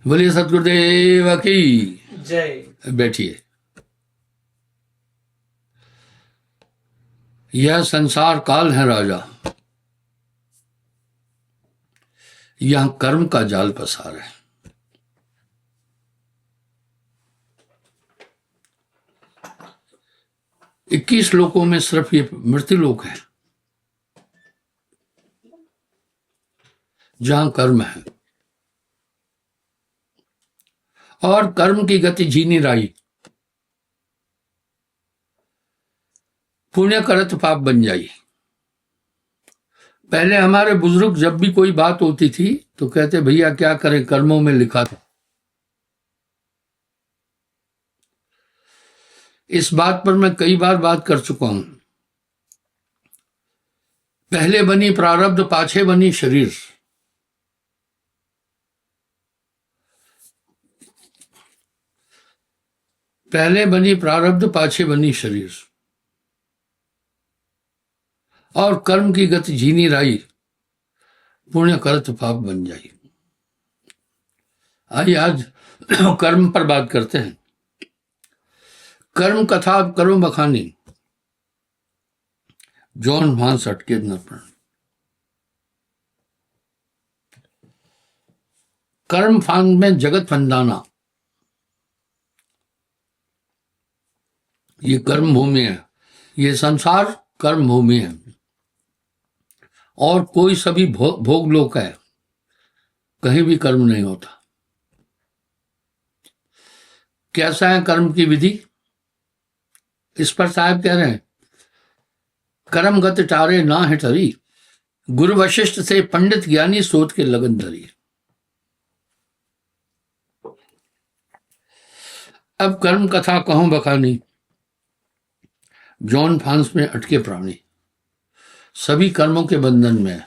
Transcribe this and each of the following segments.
बोलिए सतगुरुदेव की जय। बैठिए। यह संसार काल है राजा, यहां कर्म का जाल पसार है। इक्कीस लोकों में सिर्फ ये मृत्यु लोक है जहां कर्म है, और कर्म की गति झीनी राई। पुण्य करत पाप बन जाई। पहले हमारे बुजुर्ग जब भी कोई बात होती थी तो कहते भैया क्या करें, कर्मों में लिखा था। इस बात पर मैं कई बार बात कर चुका हूं। पहले बनी प्रारब्ध, पाछे बनी शरीर। पहले बनी प्रारब्ध, पाछे बनी शरीर, और कर्म की गति झीनी राई, पुण्य करत पाप बन जाई। आइए आज कर्म पर बात करते हैं। कर्म कथा कर्म बखानी, जॉन भांस अटके न पड़। कर्म फांद में जगत फंदाना, ये कर्म भूमि है। ये संसार कर्म भूमि है और कोई सभी भोग लोक है, कहीं भी कर्म नहीं होता। कैसा है कर्म की विधि, इस पर साहब कह रहे हैं, कर्म गत टारे ना है टरी, गुरु वशिष्ठ से पंडित ज्ञानी सोच के लगन धरी। अब कर्म कथा कहूं बखानी, जॉन फांस में अटके प्राणी सभी कर्मों के बंधन में है।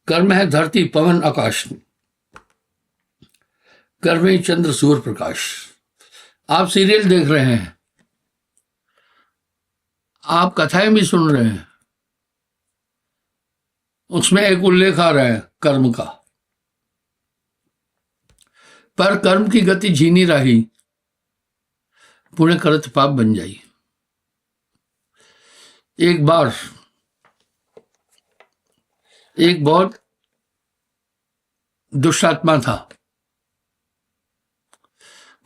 कर्म है धरती पवन आकाश, कर्म है चंद्र सूर्य प्रकाश। आप सीरियल देख रहे हैं, आप कथाएं भी सुन रहे हैं, उसमें एक उल्लेख आ रहा है कर्म का। पर कर्म की गति झीनी रही, पुण्य करत पाप बन जाई। एक बार एक बहुत दुष्ट आत्मा था,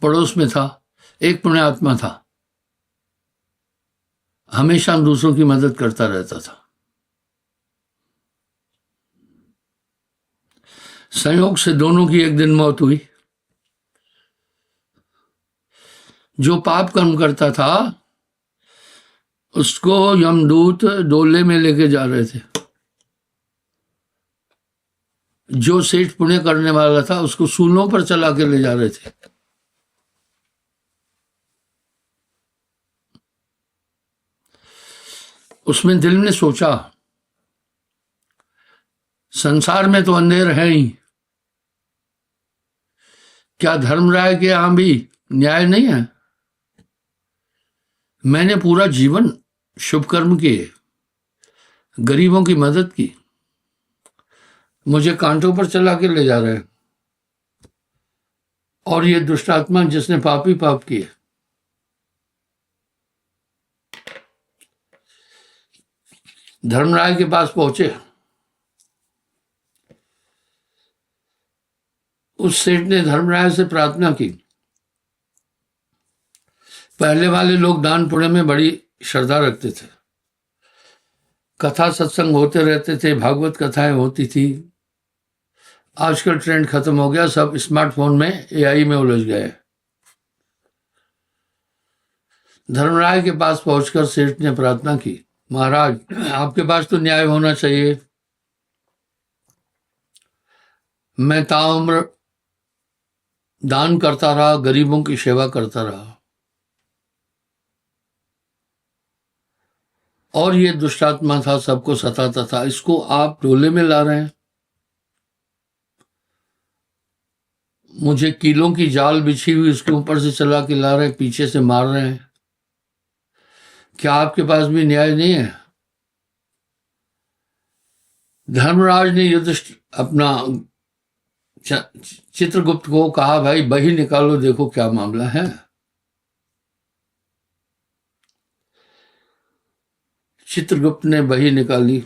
पड़ोस में था। एक पुण्य आत्मा था, हमेशा दूसरों की मदद करता रहता था। संयोग से दोनों की एक दिन मौत हुई। जो पाप कर्म करता था उसको यमदूत डोले में लेके जा रहे थे, जो सेठ पुण्य करने वाला था उसको सूलों पर चला के ले जा रहे थे। उसमें दिल ने सोचा, संसार में तो अंधेर है ही, क्या धर्मराय के यहां भी न्याय नहीं है? मैंने पूरा जीवन शुभ कर्म किए, गरीबों की मदद की, मुझे कांटों पर चला के ले जा रहे हैं, और ये दुष्ट आत्मा जिसने पाप ही पाप किए। धर्मराय के पास पहुंचे। उस सेठ ने धर्मराय से प्रार्थना की। पहले वाले लोग दान पुण्य में बड़ी श्रद्धा रखते थे, कथा सत्संग होते रहते थे, भागवत कथाएं होती थी। आजकल ट्रेंड खत्म हो गया, सब स्मार्टफोन में एआई में उलझ गए। धर्मराय के पास पहुंचकर सेठ ने प्रार्थना की, महाराज आपके पास तो न्याय होना चाहिए। मैं ताउम्र दान करता रहा, गरीबों की सेवा करता रहा, और ये दुष्टात्मा था, सबको सताता था, इसको आप डोले में ला रहे हैं, मुझे कीलों की जाल बिछी हुई उसके ऊपर से चला के ला रहे हैं, पीछे से मार रहे हैं। क्या आपके पास भी न्याय नहीं है? धर्मराज ने अपना चित्रगुप्त को कहा, भाई बही निकालो, देखो क्या मामला है। चित्रगुप्त ने बही निकाली।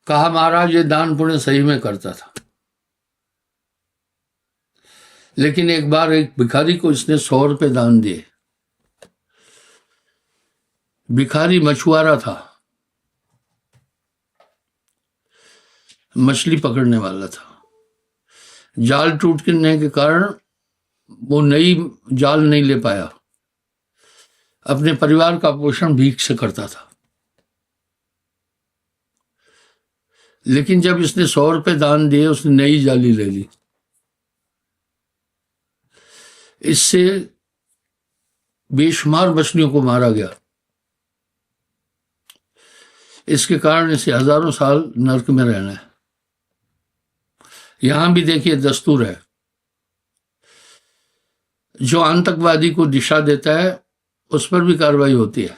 कहा, महाराज ये दान पुण्य सही में करता था, लेकिन एक बार एक भिखारी को इसने 100 रुपए दान दिए। भिखारी मछुआरा था, मछली पकड़ने वाला था। जाल टूटने के कारण वो नई जाल नहीं ले पाया। अपने परिवार का पोषण भीख से करता था। लेकिन जब इसने 100 रुपए दान दिए, उसने नई जाली ले ली। इससे बेशुमार मछलियों को मारा गया। इसके कारण इसे हजारों साल नरक में रहना है। यहां भी देखिए दस्तूर है, जो आतंकवादी को दिशा देता है उस पर भी कार्रवाई होती है,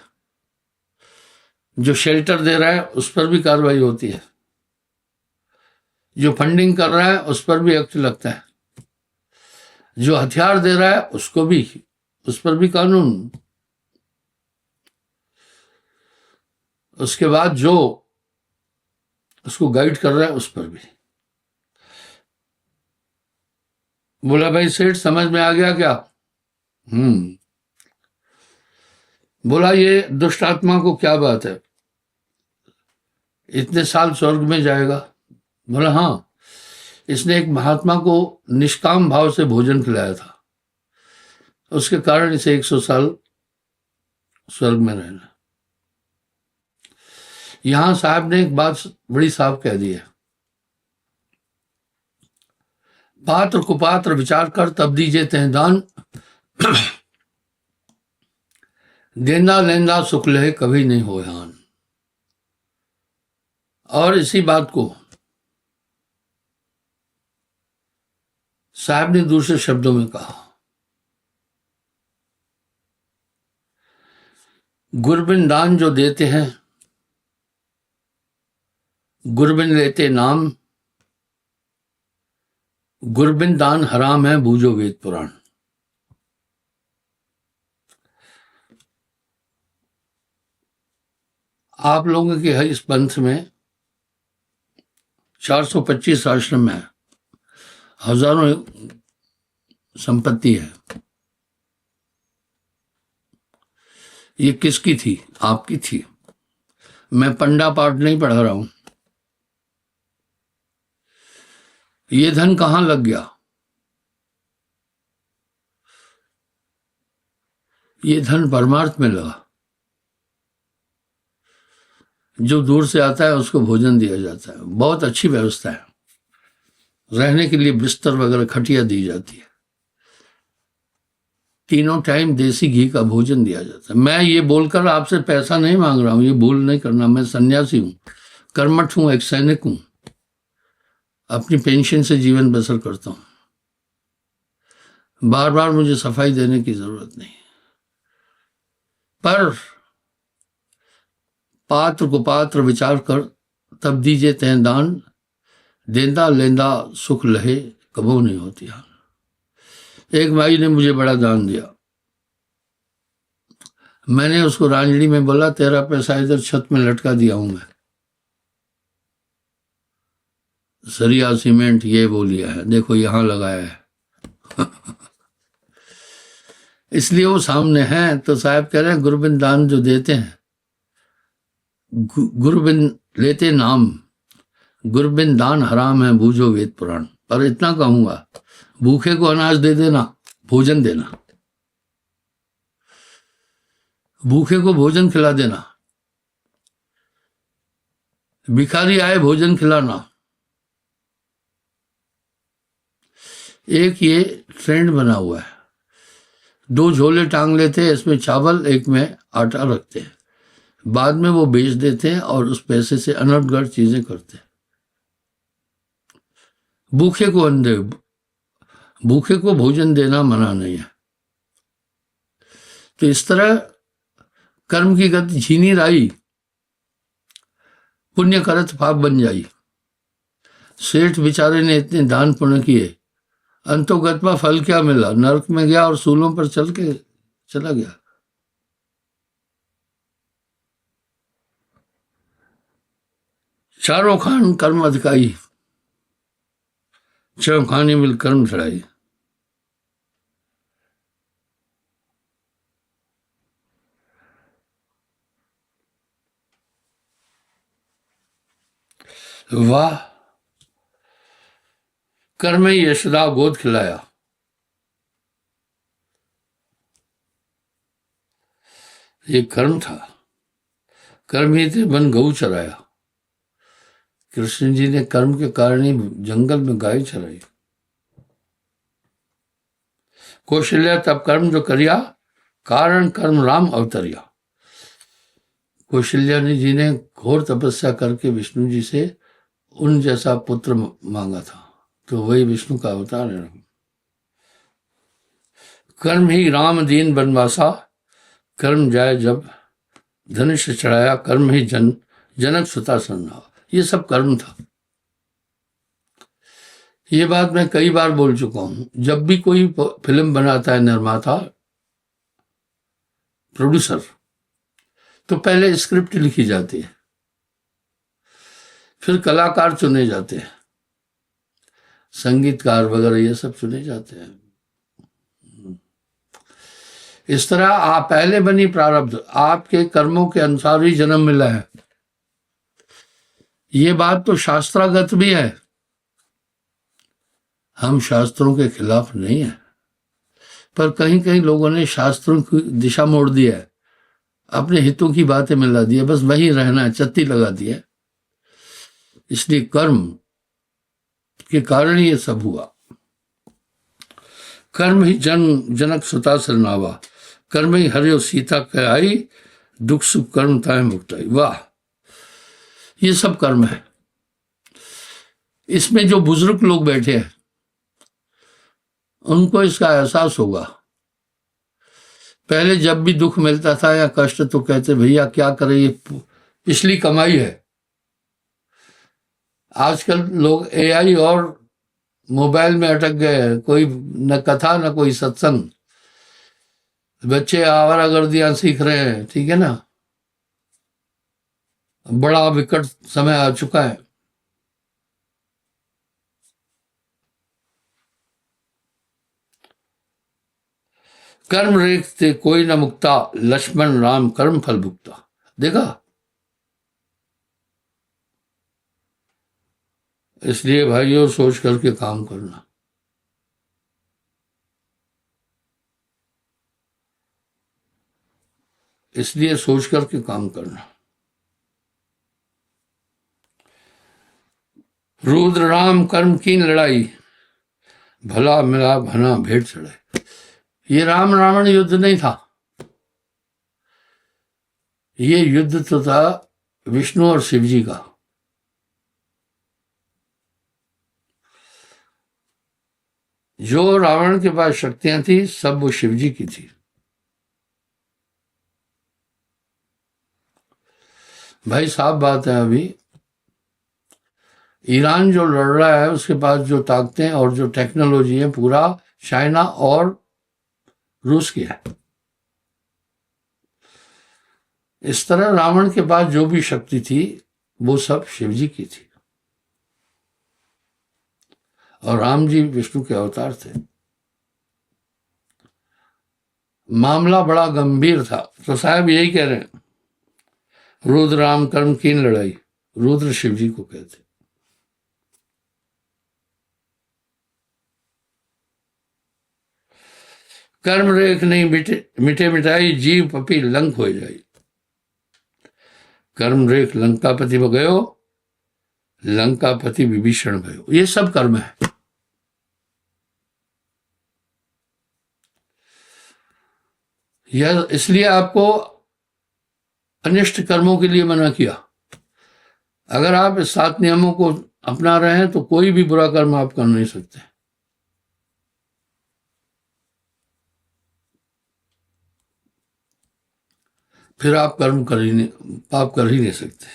जो शेल्टर दे रहा है उस पर भी कार्रवाई होती है, जो फंडिंग कर रहा है उस पर भी एक्ट लगता है, जो हथियार दे रहा है उसको भी, उस पर भी कानून। उसके बाद जो उसको गाइड कर रहा है उस पर भी। बोला, भाई सेठ समझ में आ गया क्या? बोला, ये दुष्ट आत्मा को क्या बात है, इतने साल स्वर्ग में जाएगा? बोला, हाँ, इसने एक महात्मा को निष्काम भाव से भोजन खिलाया था, उसके कारण इसे 100 साल स्वर्ग में रहना। यहां साहब ने एक बात बड़ी साफ कह दी है, पात्र कुपात्र विचार कर तब दीजिए तह दान, देंदा लेंदा सुख लहे कभी नहीं हो हान। और इसी बात को साहब ने दूसरे शब्दों में कहा, गुरबिन दान जो देते हैं, गुरबिन लेते नाम, गुरबिन दान हराम है बूझो वेद पुराण। आप लोगों के इस पंथ में 425 आश्रम है, हजारों संपत्ति है। ये किसकी थी? आपकी थी। मैं पंडा पाठ नहीं पढ़ा रहा हूं। ये धन कहां लग गया? ये धन परमार्थ में लगा। जो दूर से आता है उसको भोजन दिया जाता है, बहुत अच्छी व्यवस्था है, रहने के लिए बिस्तर वगैरह खटिया दी जाती है, 3 टाइम देसी घी का भोजन दिया जाता है। मैं ये बोलकर आपसे पैसा नहीं मांग रहा हूं, ये भूल नहीं करना। मैं सन्यासी हूं, कर्मठ हूं, एक सैनिक हूं, अपनी पेंशन से जीवन बसर करता हूं। बार बार मुझे सफाई देने की जरूरत नहीं, पर पात्र कुपात्र विचार कर तब दीजिए तह दान, देंदा लेंदा सुख लहे कबो नहीं होती हान। एक भाई ने मुझे बड़ा दान दिया। मैंने उसको रांझड़ी में बोला, तेरा पैसा इधर छत में लटका दिया हूं मैं, सरिया सीमेंट ये वो लिया है, देखो यहां लगाया है। इसलिए वो सामने है। तो साहब कह रहे हैं, गुरबिन दान जो देते हैं, गुरबिन लेते नाम, गुरबिन दान हराम है बूझो वेद पुराण। पर इतना कहूंगा, भूखे को अनाज दे देना, भोजन देना, भूखे को भोजन खिला देना, भिखारी आए भोजन खिलाना। एक ये ट्रेंड बना हुआ है, 2 झोले टांग लेते हैं, इसमें चावल, एक में आटा रखते हैं, बाद में वो बेच देते हैं और उस पैसे से अनर्गढ़ चीजें करते हैं। भूखे को अंधे, भूखे को भोजन देना मना नहीं है। तो इस तरह कर्म की गति झीनी राई, पुण्य करत पाप बन जाई। सेठ बेचारे ने इतने दान पुण्य किए, अंतोगत में फल क्या मिला? नरक में गया और सूलों पर चल के चला गया। चारों खान कर्म अधिकाई, चारों खाने मिल कर्म चढ़ाई। वाह, कर्म ही यशोदा गोद खिलाया। ये कर्म था, कर्म ही थे वन गऊ चराया। कृष्ण जी ने कर्म के कारण ही जंगल में गाय चराई। कौशल्या तब कर्म जो करिया, कारण कर्म राम अवतरिया। कौशल्या जी ने घोर तपस्या करके विष्णु जी से उन जैसा पुत्र मांगा था, तो वही विष्णु का अवतार है। कर्म ही राम दीन बनवासा, कर्म जाए जब धनुष चढ़ाया। कर्म ही जनक सुता सन्ना, ये सब कर्म था। ये बात मैं कई बार बोल चुका हूं। जब भी कोई फिल्म बनाता है निर्माता, प्रोड्यूसर, तो पहले स्क्रिप्ट लिखी जाती है, फिर कलाकार चुने जाते हैं, संगीतकार वगैरह ये सब चुने जाते हैं। इस तरह आप पहले बनी प्रारब्ध, आपके कर्मों के अनुसार ही जन्म मिला है। ये बात तो शास्त्रागत भी है, हम शास्त्रों के खिलाफ नहीं है, पर कहीं कहीं लोगों ने शास्त्रों की दिशा मोड़ दी है, अपने हितों की बातें मिला दी है, बस वही रहना है, चत्ती लगा दी है। इसलिए कर्म के कारण ये सब हुआ। कर्म ही जनक सुता सरनावा, कर्म ही हरियो सीता कह आई, दुख सुख कर्म ताए मुक्ताई। वाह, ये सब कर्म है। इसमें जो बुजुर्ग लोग बैठे हैं उनको इसका एहसास होगा। पहले जब भी दुख मिलता था या कष्ट तो कहते भैया क्या करें, ये पिछली कमाई है। आजकल लोग एआई और मोबाइल में अटक गए हैं, कोई न कथा न कोई सत्संग। बच्चे आवारागर्दियां सीख रहे हैं, ठीक है ना। बड़ा विकट समय आ चुका है। कर्म रेखते कोई न मुक्ता, लक्ष्मण राम कर्म फल भुगता। देखा, इसलिए भाइयों सोच करके काम करना। इसलिए सोच करके काम करना। रुद्र राम कर्म की लड़ाई, भला मिला भना भेंट चढ़ाई। ये राम रावण युद्ध नहीं था, ये युद्ध तो था विष्णु और शिव जी का। जो रावण के पास शक्तियां थी सब वो शिव जी की थी। भाई साहब बात है, अभी ईरान जो लड़ रहा है उसके पास जो ताकतें और जो टेक्नोलॉजी है पूरा चाइना और रूस की है। इस तरह रावण के पास जो भी शक्ति थी वो सब शिव जी की थी, और राम जी विष्णु के अवतार थे। मामला बड़ा गंभीर था, तो साहब यही कह रहे हैं, रुद्र राम कर्म की लड़ाई। रुद्र शिव जी को कहते। कर्म रेख नहीं मिटे मिटाई, जीव पपी लंक हो जाई। कर्म रेख लंकापति में गयो, लंकापति विभीषण भयो। ये सब कर्म है। यह इसलिए आपको अनिष्ट कर्मों के लिए मना किया। अगर आप इस 7 नियमों को अपना रहे हैं तो कोई भी बुरा कर्म आप कर नहीं सकते। फिर आप कर्म कर ही नहीं, पाप कर ही नहीं सकते।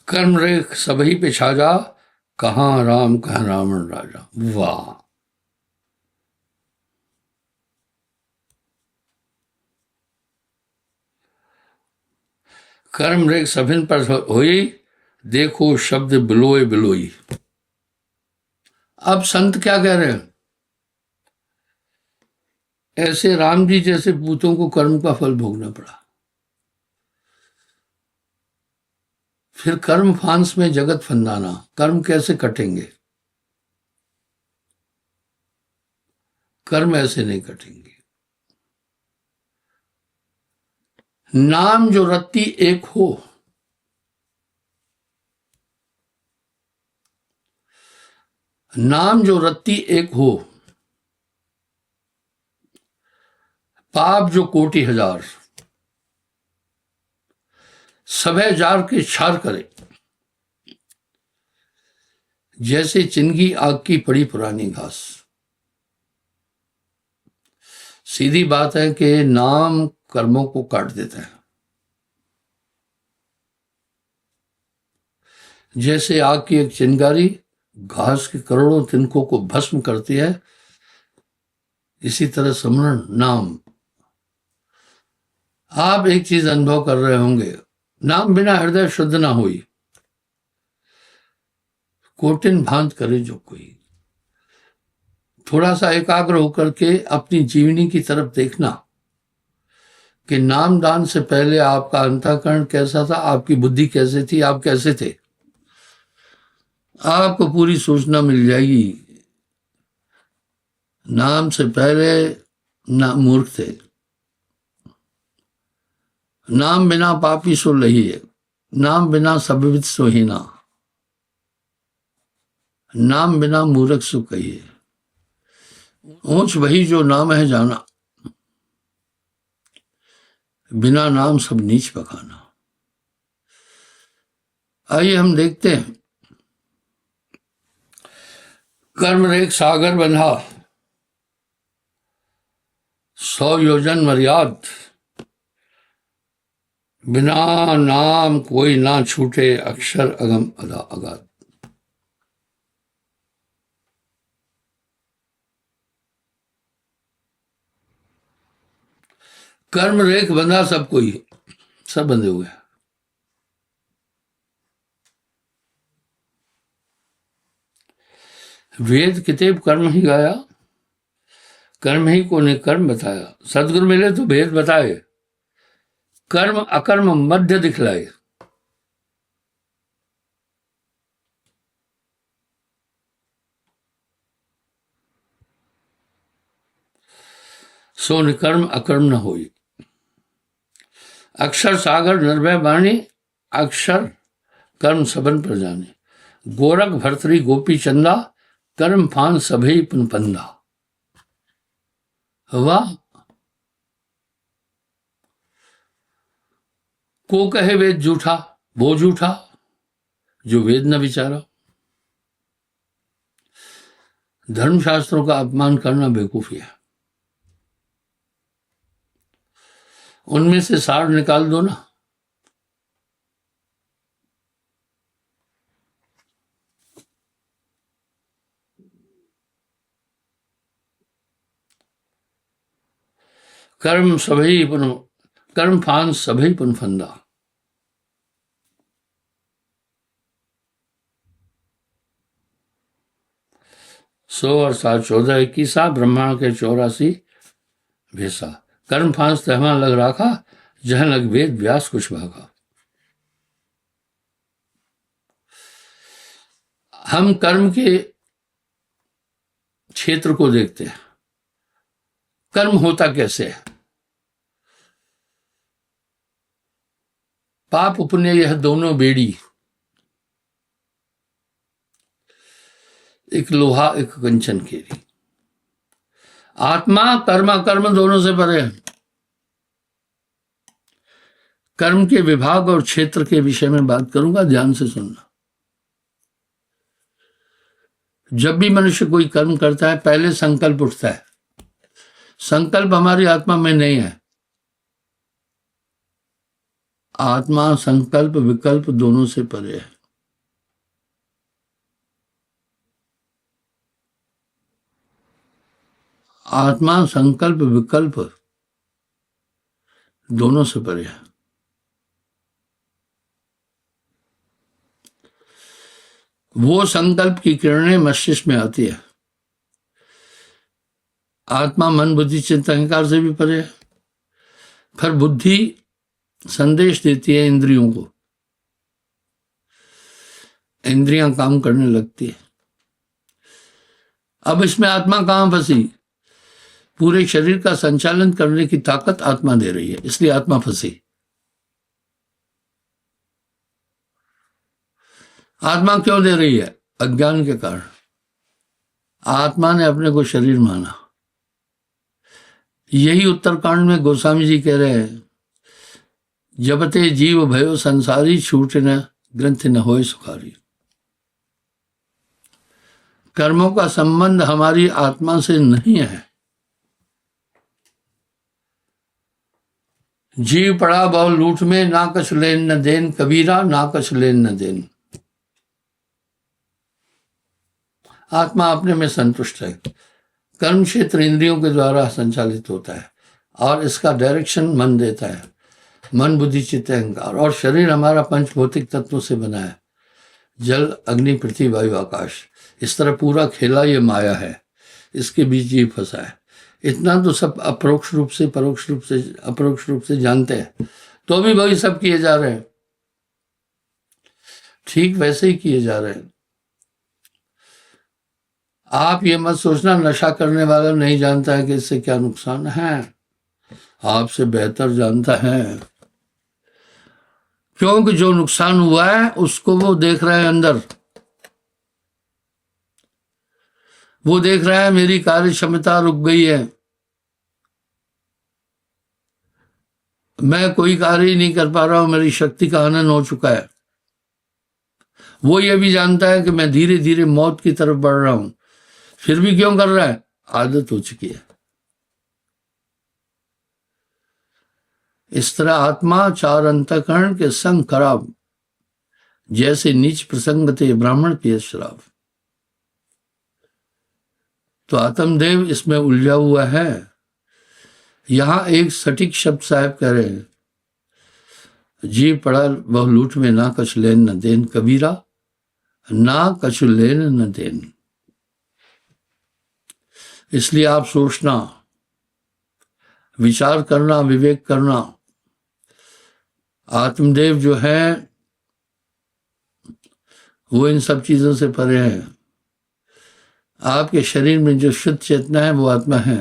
कर्म रेख सबही पे छा जा, कहाँ राम कहाँ रावण राजा। वाह! कर्म रेख सभिन पर होई, देखो शब्द बिलोए बिलोई। अब संत क्या कह रहे हैं? ऐसे राम जी जैसे पूतों को कर्म का फल भोगना पड़ा, फिर कर्म फांस में जगत फंदाना, कर्म कैसे कटेंगे? कर्म ऐसे नहीं कटेंगे। नाम जो रत्ती एक हो, नाम जो रत्ती एक हो, पाप जो कोटि हजार, सभे जार के छार करे, जैसे चिंगी आग की पड़ी पुरानी घास। सीधी बात है कि नाम कर्मों को काट देता है, जैसे आग की एक चिंगारी घास के करोड़ों तिनकों को भस्म करती है, इसी तरह स्मरण नाम। आप एक चीज अनुभव कर रहे होंगे, नाम बिना हृदय शुद्ध ना हुई, कोटिन भांत करे जो कोई। थोड़ा सा एकाग्र होकर के अपनी जीवनी की तरफ देखना कि नाम दान से पहले आपका अंतःकरण कैसा था, आपकी बुद्धि कैसे थी, आप कैसे थे। आपको पूरी सूचना मिल जाएगी। नाम से पहले ना मूर्ख थे, नाम बिना पापी सो लहिए, नाम बिना सभवित सोहीना, नाम बिना मूर्ख सो कहिए। ऊंच वही जो नाम है जाना, बिना नाम सब नीच पकाना। आइए हम देखते हैं। कर्म रेख सागर बंधा, 100 योजन मर्याद, बिना नाम कोई ना छूटे, अक्षर अगम अदा अगाध। कर्म रेख बंधा सब कोई, सब बंधे हुए हैं। वेद कितेब कर्म ही गाया, कर्म ही को ने कर्म बताया। सदगुरु मिले तो भेद बताए, कर्म अकर्म मध्य दिखलाए। सो निकर्म अकर्म न होई, अक्षर सागर निर्भय बाणी, अक्षर कर्म सबन पर जाने। गोरख भरतरी गोपी चंदा, कर्म फान सभे पुनपंदा। वाह! को कहे वेद झूठा, वो झूठा जो वेद न विचारा। धर्मशास्त्रों का अपमान करना बेवकूफी है। उनमें से सार निकाल दो ना। कर्म सभई पुन, कर्म फान सभई पुन फंदा। सौ और 7 14 21 ब्रह्मांड के 84 भेसा। कर्म फांस तहमा लग राखा, जह लग वेद व्यास कुछ भागा। हम कर्म के क्षेत्र को देखते हैं, कर्म होता कैसे है। पाप पुण्य यह दोनों बेड़ी, एक लोहा एक कंचन केरी। आत्मा कर्म अकर्म दोनों से परे है। कर्म के विभाग और क्षेत्र के विषय में बात करूंगा, ध्यान से सुनना। जब भी मनुष्य कोई कर्म करता है पहले संकल्प उठता है। संकल्प हमारी आत्मा में नहीं है। आत्मा संकल्प विकल्प दोनों से परे है। आत्मा संकल्प विकल्प दोनों से परे है। वो संकल्प की किरणें मस्तिष्क में आती है। आत्मा मन बुद्धि चित्त अहंकार से भी परे है। फिर बुद्धि संदेश देती है इंद्रियों को, इंद्रियां काम करने लगती है। अब इसमें आत्मा कहां फंसी? पूरे शरीर का संचालन करने की ताकत आत्मा दे रही है, इसलिए आत्मा फंसी। आत्मा क्यों दे रही है? अज्ञान के कारण। आत्मा ने अपने को शरीर माना। यही उत्तरकांड में गोस्वामी जी कह रहे हैं, जबते जीव भयो संसारी, छूट न ग्रंथ न होए सुखारी। कर्मों का संबंध हमारी आत्मा से नहीं है। जीव पड़ा बहु लूट में, ना कछ लेन न देन कबीरा, ना कछ लेन न देन। आत्मा अपने में संतुष्ट है। कर्म क्षेत्र इंद्रियों के द्वारा संचालित होता है और इसका डायरेक्शन मन देता है। मन बुद्धि चित्त अहंकार। और शरीर हमारा पंच भौतिक तत्वों से बना है, जल अग्नि पृथ्वी वायु आकाश। इस तरह पूरा खेला ये माया है, इसके बीच ये फंसा है। इतना तो सब अपरोक्ष रूप से परोक्ष रूप से अपरोक्ष रूप से जानते हैं, तो भी वही सब किए जा रहे हैं, ठीक वैसे ही किए जा रहे हैं। आप ये मत सोचना नशा करने वाला नहीं जानता है कि इससे क्या नुकसान है। आपसे बेहतर जानता है, क्योंकि जो नुकसान हुआ है उसको वो देख रहा है अंदर। वो देख रहा है मेरी कार्य क्षमता रुक गई है, मैं कोई कार्य ही नहीं कर पा रहा हूं, मेरी शक्ति का हनन हो चुका है। वो ये भी जानता है कि मैं धीरे धीरे मौत की तरफ बढ़ रहा हूं, फिर भी क्यों कर रहा है? आदत हो चुकी है। इस तरह आत्मा चार अंतःकरण के संग खराब, जैसे नीच प्रसंग थे ब्राह्मण पिए शराब। तो आत्मदेव इसमें उलझा हुआ है। यहां एक सटीक शब्द साहब कह रहे हैं, जीव पड़ा वह लूट में, ना कछ लेन न देन कबीरा, ना कछ लेन न देन। इसलिए आप सोचना, विचार करना, विवेक करना। आत्मदेव जो है वो इन सब चीजों से परे है। आपके शरीर में जो शुद्ध चेतना है वो आत्मा है।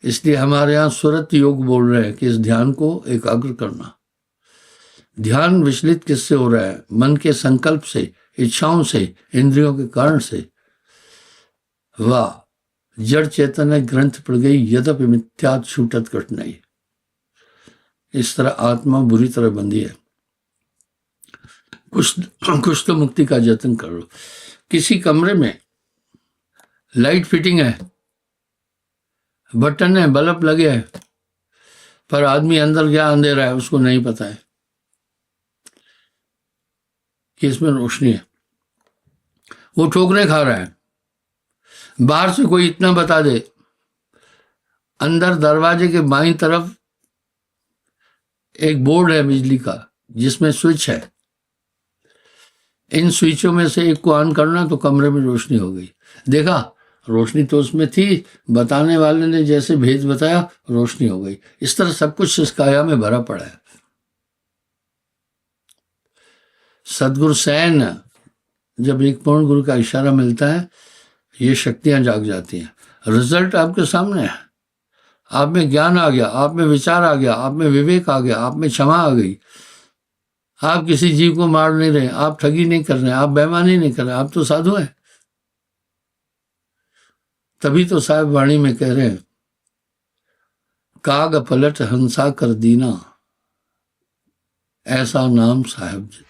इसलिए हमारे यहाँ सुरत योग बोल रहे हैं कि इस ध्यान को एकाग्र करना। ध्यान विचलित किससे हो रहा है? मन के संकल्प से, इच्छाओं से, इंद्रियों के कारण से। वाह, जड़ चेतन ग्रंथ पड़ गई, यद्यपि मिथ्यात् छूटत कठिनाई। इस तरह आत्मा बुरी तरह बंधी है। कुछ तो मुक्ति का जतन कर लो। किसी कमरे में लाइट फिटिंग है, बटन है, बल्ब लगे है, पर आदमी अंदर क्या अंधेरा है उसको नहीं पता है कि इसमें रोशनी है। वो ठोकरे खा रहा है। बाहर से कोई इतना बता दे, अंदर दरवाजे के बाईं तरफ एक बोर्ड है बिजली का जिसमें स्विच है, इन स्विचों में से एक को ऑन करना तो कमरे में रोशनी हो गई। देखा, रोशनी तो उसमें थी, बताने वाले ने जैसे भेद बताया, रोशनी हो गई। इस तरह सब कुछ इस काया में भरा पड़ा है। सदगुरु सैन, जब एक पूर्ण गुरु का इशारा मिलता है, ये शक्तियां जाग जाती हैं। रिजल्ट आपके सामने है। आप में ज्ञान आ गया, आप में विचार आ गया, आप में विवेक आ गया, आप में क्षमा आ गई। आप किसी जीव को मार नहीं रहे, आप ठगी नहीं कर रहे, आप बेईमानी नहीं कर रहे, आप तो साधु हैं। तभी तो साहब वाणी में कह रहे हैं, काग पलट हंसा कर दीना, ऐसा नाम साहब जी।